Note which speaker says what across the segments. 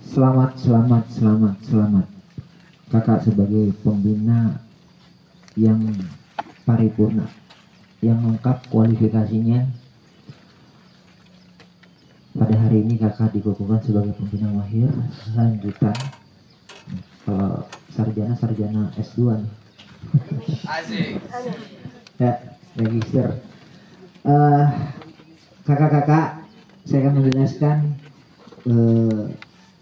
Speaker 1: Selamat. Kakak sebagai pembina yang paripurna, yang lengkap kualifikasinya. Pada hari ini kakak dikukuhkan sebagai pembina mahir lanjutan. Kalau sarjana S2 nih.
Speaker 2: Asik.
Speaker 1: Ya, register. Kakak-kakak, saya akan menjelaskan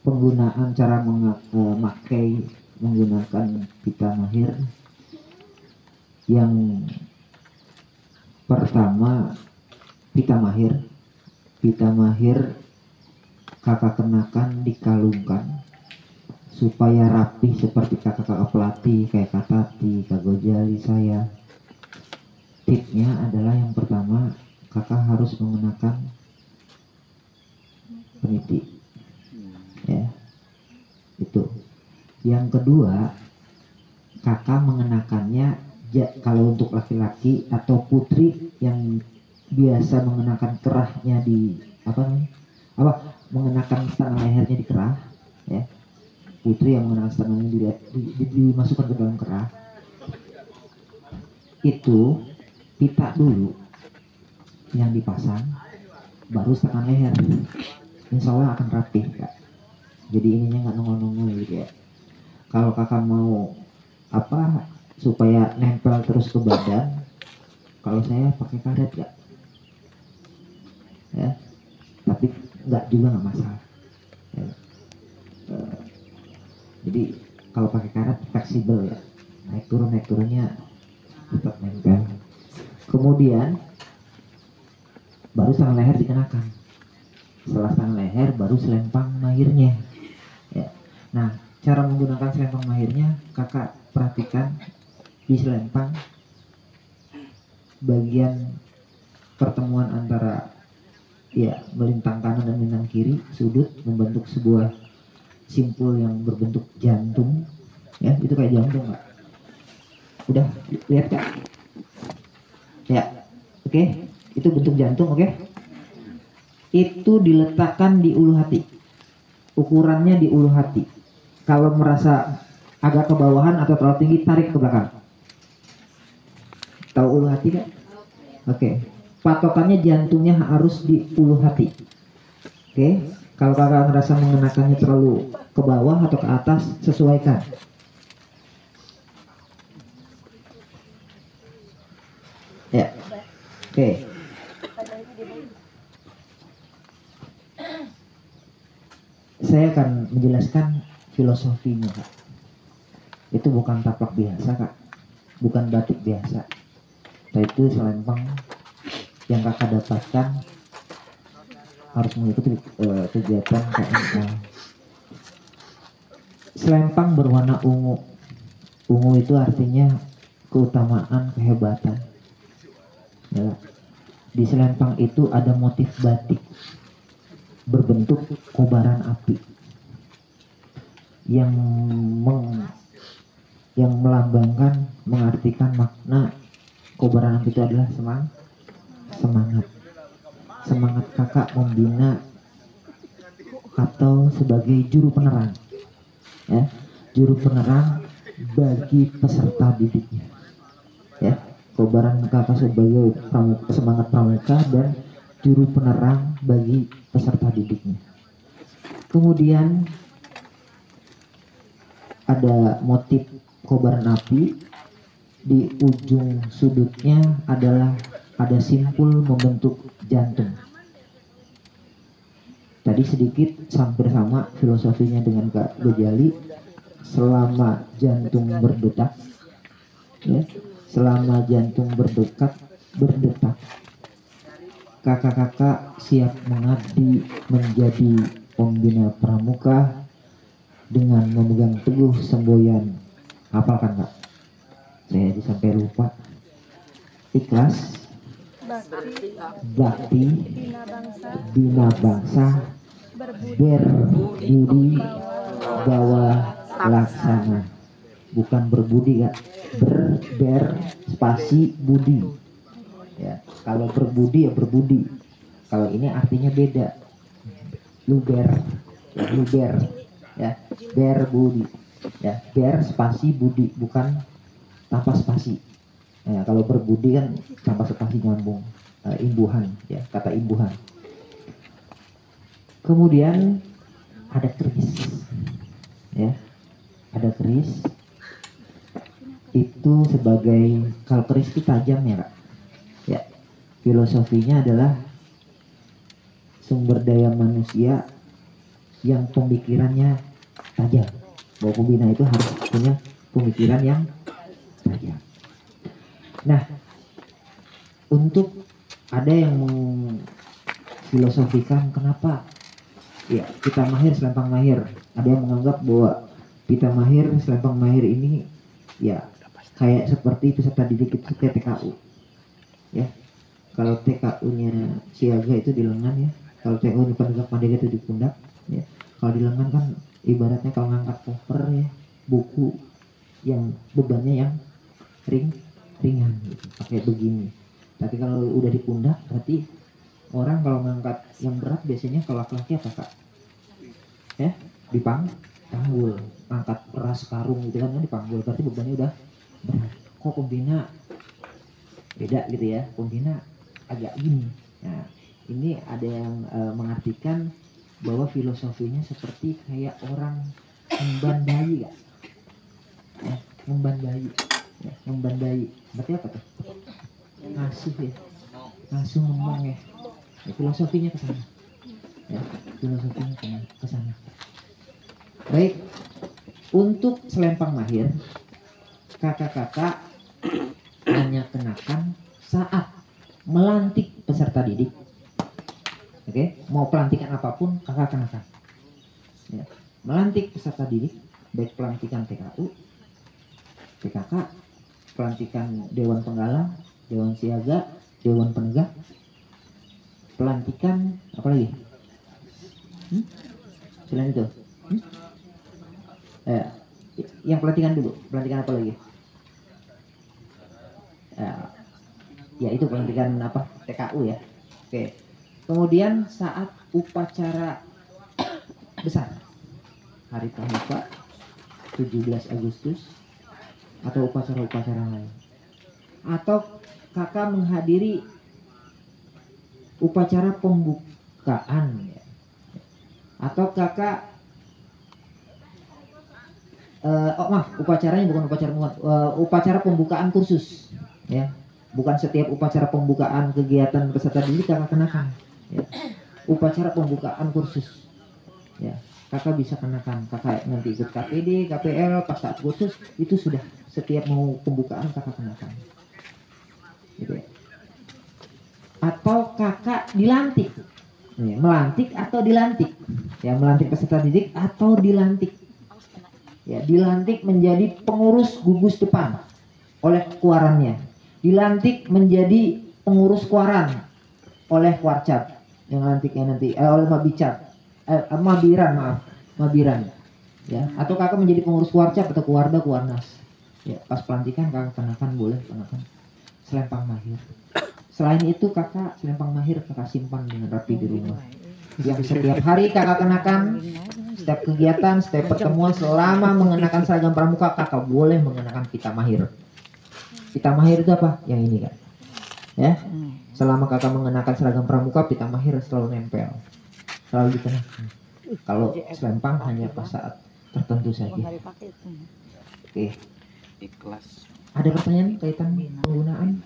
Speaker 1: penggunaan cara memakai menggunakan pita mahir. Yang pertama, pita mahir kakak kenakan dikalungkan supaya rapi seperti kakak-kakak pelatih kayak Kak Tati, Kak Gojali, saya. Tipnya adalah yang pertama, kakak harus mengenakan peniti, ya, itu. Yang kedua, kakak mengenakannya kalau untuk laki-laki atau putri yang biasa mengenakan kerahnya di mengenakan setengah lehernya di kerah, ya. Putri yang mengenakan setengahnya dimasukkan ke dalam kerah. Itu pita dulu yang dipasang, baru setengah leher. Insya Allah akan rapi, Kak. Jadi ininya nggak nongol-nongol gitu ya. Kalau kakak mau supaya nempel terus ke badan, kalau saya pakai karet, Kak. Ya, tapi nggak masalah. Ya. Jadi kalau pakai karet fleksibel ya, naik turunnya tetap nempel. Kemudian baru setengah leher dikenakan. Setelah setengah leher baru selempang mahirnya, ya. Nah, cara menggunakan selempang mahirnya kakak perhatikan di selempang bagian pertemuan antara melintang kanan dan melintang kiri sudut membentuk sebuah simpul yang berbentuk jantung, ya. Itu kayak jantung, Kak. Udah lihat, Kak? Ya, oke. Itu bentuk jantung, oke. Itu diletakkan di ulu hati. Ukurannya di ulu hati. Kalau merasa agak ke bawahan atau terlalu tinggi, tarik ke belakang. Tahu ulu hati, kan? Oke. Patokannya jantungnya harus di ulu hati. Oke. Kalau kakak merasa mengenakannya terlalu ke bawah atau ke atas, sesuaikan. Ya. Oke. Saya akan menjelaskan filosofinya, Kak. Itu bukan taplak biasa, Kak. Bukan batik biasa. Itu selempang yang kakak dapatkan harus mengikuti kegiatan KMA. Selempang berwarna ungu. Ungu itu artinya keutamaan, kehebatan. Ya. Di selempang itu ada motif batik berbentuk kobaran api yang melambangkan, mengartikan makna kobaran api itu adalah semangat kakak membina atau sebagai juru penerang, ya, juru penerang bagi peserta didiknya, ya. Kobaran kakak sebagai semangat pramuka dan juru penerang bagi peserta didiknya. Kemudian ada motif kobaran api. Di ujung sudutnya ada simpul membentuk jantung. Tadi sedikit hampir sama filosofinya dengan Kak Gojali. Selama jantung berdetak, ya, selama jantung berdetak, kakak-kakak siap mengabdi menjadi pembina pramuka dengan memegang teguh semboyan. Hafalkan, Kak? Saya aja sampai lupa. Ikhlas, bakti, bina bangsa, berbudi, bawa laksana. Bukan berbudi, Kak. Spasi budi. Ya, kalau berbudi ya berbudi. Kalau ini artinya beda. Luber. ya, berbudi, ya, ber spasi budi, bukan tanpa spasi. Nah, kalau berbudi kan tanpa spasi nyambung, imbuhan, ya, kata imbuhan. Kemudian ada keris, ya, ada keris. Itu sebagai, kalau keris itu tajam ya Kak, ya, filosofinya adalah sumber daya manusia yang pemikirannya tajam. Bahwa pembina itu harus punya pemikiran yang tajam. Nah, untuk ada yang mengfilosofikan kenapa ya Pita Mahir Selempang Mahir. Ada yang menganggap bahwa Pita Mahir Selempang Mahir ini ya kayak seperti peserta didik itu kayak TKU, ya. Kalau TKU-nya siaga itu di lengan, ya. Kalau TKU penegak merdeka itu di pundak, ya. Kalau di lengan kan ibaratnya kalau ngangkat koper, ya, buku yang bebannya yang ringan gitu, pakai begini. Tapi kalau udah di pundak berarti orang kalau ngangkat yang berat biasanya kalau laki-laki apa Kak? Ya, dipanggul, angkat beras karung gitu kan dipanggul, berarti bebannya udah berat. Kok pembina beda gitu ya, pembina agak gini. Nah, ini ada yang mengartikan bahwa filosofinya seperti kayak orang memban bayi, Kak. Ya, memban bayi. Ya, memban bayi. Berarti apa tuh? Ngasuh ya. Ngasuh ngomong ya. Ya, filosofinya ke sana. Ya, filosofinya ke sana. Baik. Untuk Selempang Mahir, kakak-kakak hanya kenakan saat melantik peserta didik. Oke, mau pelantikan apapun kakak kenakan. Ya. Melantik peserta didik, baik pelantikan TKU, PKK, pelantikan Dewan Penggalang, Dewan Siaga, Dewan Penegak, pelantikan apa lagi? Selain itu, yang pelantikan dulu, pelantikan apa lagi? Ya itu pelantikan apa? TKU ya. Oke. Kemudian saat upacara besar, Hari Pramuka, 17 Agustus, atau upacara-upacara lain, atau kakak menghadiri upacara pembukaan, ya. Atau kakak upacaranya bukan upacara pembukaan kursus, ya, bukan setiap upacara pembukaan kegiatan peserta didik kakak kenakan, ya. Upacara pembukaan kursus, ya, kakak bisa kenakan. Kakak nanti ikut KPD, KPL pas saat kursus itu sudah setiap mau pembukaan kakak kenakan, gitu ya. Atau kakak dilantik, ya, melantik atau dilantik, ya, melantik peserta didik atau dilantik. Ya, dilantik menjadi pengurus gugus depan oleh kuarannya, dilantik menjadi pengurus kuaran oleh kuarcat yang lantiknya nanti oleh mabiran, ya, atau kakak menjadi pengurus kuarcat atau kuarda kuarnas, ya. Pas pelantikan kakak kenakan, boleh kenakan Selempang Mahir. Selain itu kakak Selempang Mahir kakak simpan dengan rapi di rumah, yang setiap hari kakak kenakan. Setiap kegiatan, setiap pertemuan, selama mengenakan seragam pramuka, kakak boleh mengenakan Pita Mahir. Pita Mahir itu apa? Yang ini kan, ya. Selama kakak mengenakan seragam pramuka, Pita Mahir selalu nempel, selalu dikenakan. Kalau selempang hanya pas saat tertentu saja. Oke. Ada pertanyaan kaitan penggunaan?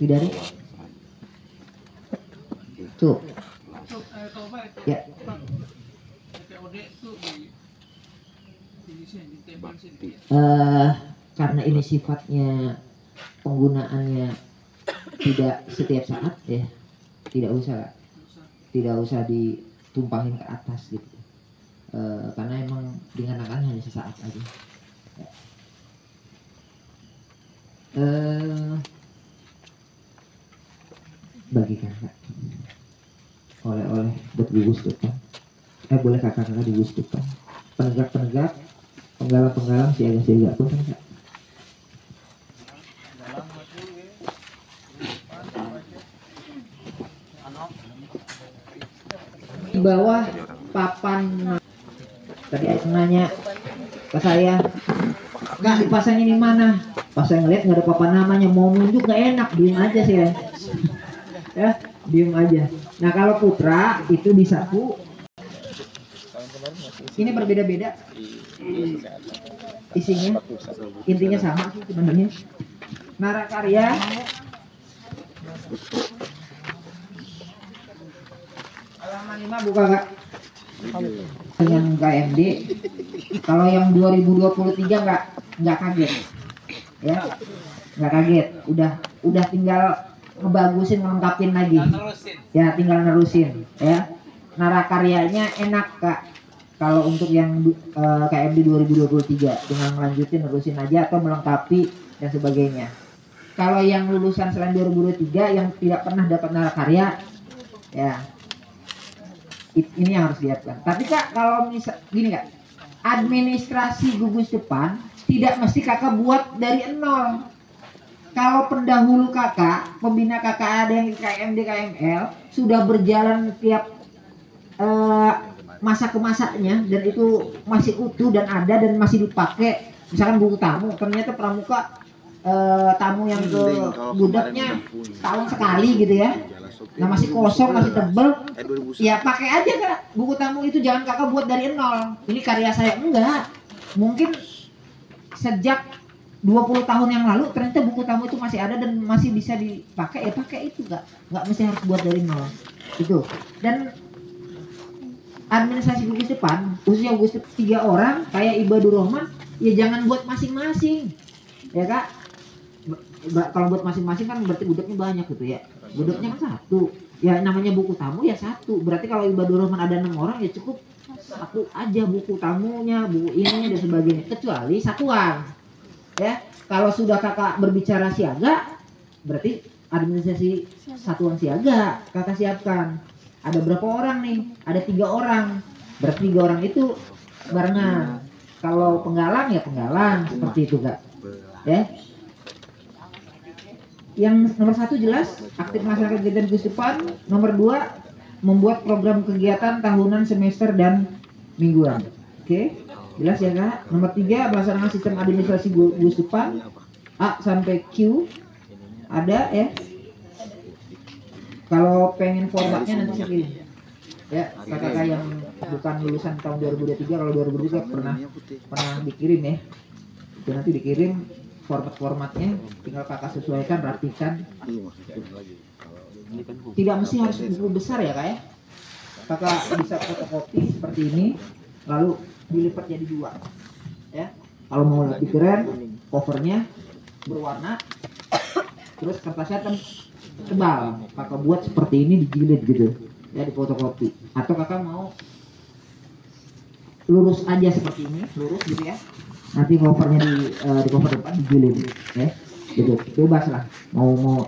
Speaker 1: Tidak ada? Tuh. Ya. Karena ini sifatnya penggunaannya tidak setiap saat, ya, tidak usah ditumpangin ke atas gitu, karena emang dikenakan hanya sesaat aja, ya. Bagikan Kak oleh-oleh buat gugus depan, boleh kakak-kakak di gugus depan, penegak-penegak, penggalang-penggalang, siaga-siaga pun kan Kak. Di bawah papan. Tadi aku nanya ke saya, nggak dipasangin di mana? Pas saya ngeliat nggak ada papan namanya, mau nunjuk nggak enak, diem aja sih ya, diem aja. Nah kalau putra itu disaku, ini berbeda-beda isinya, intinya sama sih sebenarnya. Narakarya halaman 5 buka Kak. Dengan KMD, kalau yang 2023 nggak kaget ya, nggak kaget, udah tinggal ngebagusin, ngelengkapin lagi ya, tinggal nerusin ya. Narakaryanya enak Kak kalau untuk yang KMD 2023, tinggal melanjutin, nerusin aja atau melengkapi dan sebagainya. Kalau yang lulusan selain 2023 yang tidak pernah dapat narakarya ya, ini yang harus dilihatkan. Tapi Kak, kalau misal gini Kak, administrasi gugus depan tidak mesti Kakak buat dari nol. Kalau pendahulu Kakak, pembina Kakak ada yang KMD, KML sudah berjalan tiap masa ke masanya dan itu masih utuh dan ada dan masih dipakai. Misalkan buku tamu, ternyata pramuka tamu yang ke gudegnya tahun sekali gitu ya. Nah masih kosong, masih tebel, ya pakai aja Kak buku tamu itu, jangan Kakak buat dari nol. Ini karya saya, enggak. Mungkin sejak 20 tahun yang lalu ternyata buku tamu itu masih ada dan masih bisa dipakai, ya pakai itu Kak. Enggak mesti harus buat dari nol. Itu. Dan administrasi gugus depan, khususnya gugus 3 orang kayak Ibadur Rahman, ya jangan buat masing-masing. Ya Kak. Kalau buat masing-masing kan berarti gudegnya banyak gitu ya. Gudegnya kan 1. Ya namanya buku tamu ya 1. Berarti kalau Ibadur Rahman ada 6 orang ya cukup 1 aja buku tamunya, buku ini dan sebagainya. Kecuali satuan. Ya, kalau sudah Kakak berbicara siaga, berarti administrasi satuan siaga Kakak siapkan. Ada berapa orang nih? Ada 3 orang. Berarti 3 orang itu barengan. Kalau penggalang ya penggalang, seperti itu Kak. Ya. Yang nomor 1 jelas aktif masyarakat kegiatan gugus depan. Nomor 2 membuat program kegiatan tahunan, semester dan mingguan. Oke, jelas ya Kak. Nomor 3 melaksanakan sistem administrasi gugus depan A sampai Q ada ya. Kalau pengen formatnya nanti saya kirim ya, kakak yang bukan lulusan tahun 2023. Kalau 2023 pernah dikirim ya, itu nanti dikirim formatnya, tinggal Kakak sesuaikan, rapikan. Tidak mesti harus buku besar ya Kak ya. Kakak bisa fotokopi seperti ini, lalu dilipat jadi 2 ya. Kalau mau lebih keren, covernya berwarna, terus kertasnya tebal, Kakak buat seperti ini, dijilid gitu ya, di fotokopi. Atau Kakak mau lurus aja seperti ini, lurus gitu ya, nanti covernya di cover depan dijilid ya, gitu, bebas lah. Mau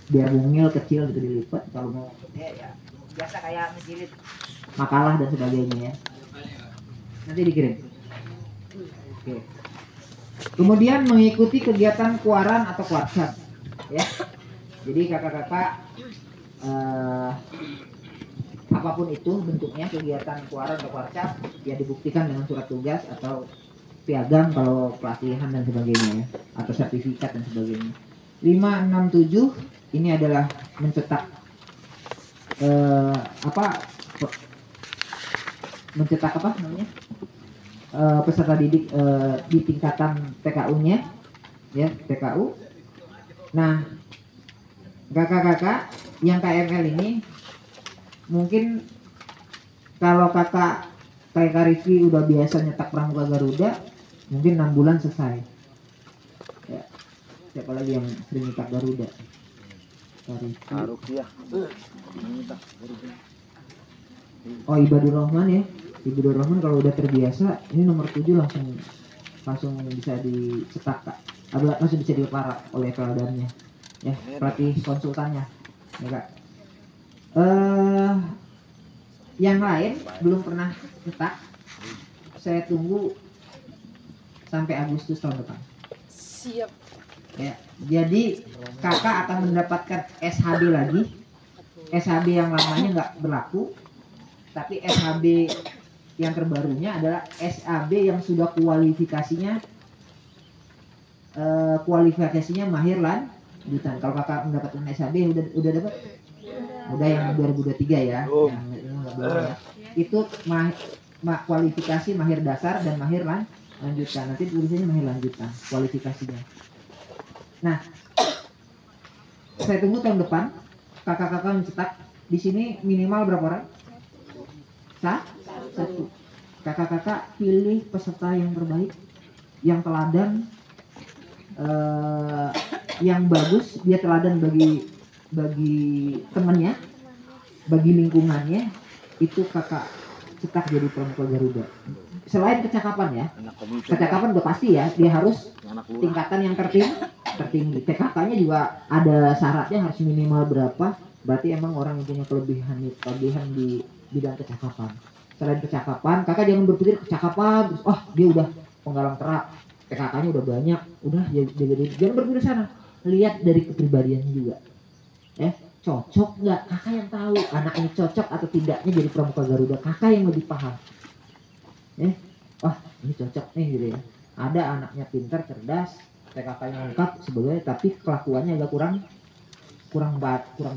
Speaker 1: biar mungil kecil gitu dilipat, kalau mau ya biasa kayak menjilid makalah dan sebagainya ya, nanti dikirim. Oke. Kemudian mengikuti kegiatan kuaran atau kuarsan ya. Jadi kakak-kakak apapun itu bentuknya kegiatan kuaran atau kuarsan ya dibuktikan dengan surat tugas atau piagam kalau pelatihan dan sebagainya ya, atau sertifikat dan sebagainya. 5, 6, 7 ini adalah mencetak mencetak apa namanya, peserta didik di tingkatan TKU-nya ya, TKU. Nah kakak-kakak yang KML ini mungkin kalau kakak kayak Kak Rifki udah biasa nyetak Pramuka Garuda, mungkin 6 bulan selesai ya. Siapa lagi yang sering nyetak Garuda? Kak Rifki. Oh Ibadur Rahman ya. Ibadur Rahman kalau udah terbiasa, ini nomor 7 langsung bisa dicetak Kak. Langsung bisa diparah oleh peladannya ya, pelatih konsultannya ya Kak. Yang lain belum pernah cetak, saya tunggu sampai Agustus tahun depan.
Speaker 3: Siap.
Speaker 1: Ya, jadi kakak akan mendapatkan SHB lagi. SHB yang lamanya nggak berlaku. Tapi SHB yang terbarunya adalah SAB yang sudah kualifikasinya mahir lanjutan. Kalau kakak mendapatkan SAB udah dapat? Udah yang 2023 ya. Yang belum ya. Itu kualifikasi mahir dasar dan mahir lanjutan. Nanti tulisannya mahir lanjutan kualifikasinya. Nah, saya tunggu tahun depan kakak-kakak mencetak di sini minimal berapa orang? Satu. Kakak-kakak pilih peserta yang terbaik, yang teladan, yang bagus, dia teladan bagi temannya, bagi lingkungannya, itu kakak cetak jadi pramuka Garuda. Selain kecakapan ya, kecakapan udah pasti ya, dia harus tingkatan yang tertinggi. TKK-nya juga ada syaratnya, harus minimal berapa. Berarti emang orang yang punya kelebihan di bidang kecakapan. Selain kecakapan, kakak jangan berpikir kecakapan terus dia udah penggalang kerak, TKK-nya udah banyak, udah jangan berpikir sana. Lihat dari kepribadiannya juga. Cocok nggak? Kakak yang tahu anaknya cocok atau tidaknya jadi pramuka Garuda. Kakak yang lebih paham. Ini cocok nih gitu ya. Ada anaknya pintar, cerdas, TKK-nya lengkap sebagainya, tapi kelakuannya agak kurang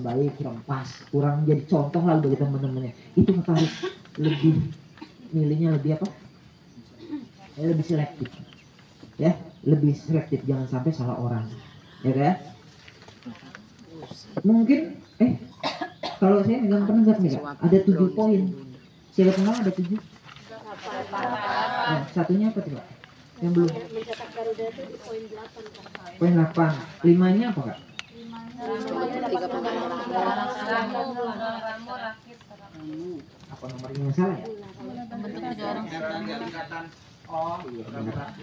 Speaker 1: baik, kurang pas, kurang jadi contoh lah bagi teman-temannya. Itu kakak harus lebih milihnya lebih apa? Lebih selektif. Lebih selektif, jangan sampai salah orang. Ya kan? Mungkin kalau saya megang penegak nih Kak, ada 7 poin. Siapa kenal ada 7? Satunya apa tuh Kak? Yang belum?
Speaker 3: Mencetak Garuda itu di poin 8 Kak.
Speaker 1: Poin 8. 5-nya apa Kak?
Speaker 3: 5-nya
Speaker 1: Apa nomornya yang salah ya? Oh iya,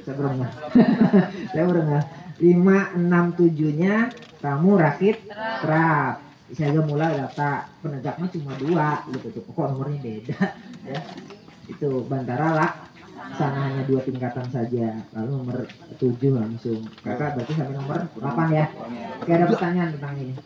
Speaker 1: saya berenang. Saya berenang. 5, 6, 7-nya kamu rakit terap. Saya mulai data penegaknya cuma 2 gitu. Kok nomornya beda ya? Itu Bantara Laksana hanya 2 tingkatan saja. Lalu nomor 7 langsung. Kakak berarti sampai nomor 8 ya. Oke, ada pertanyaan tentang ini.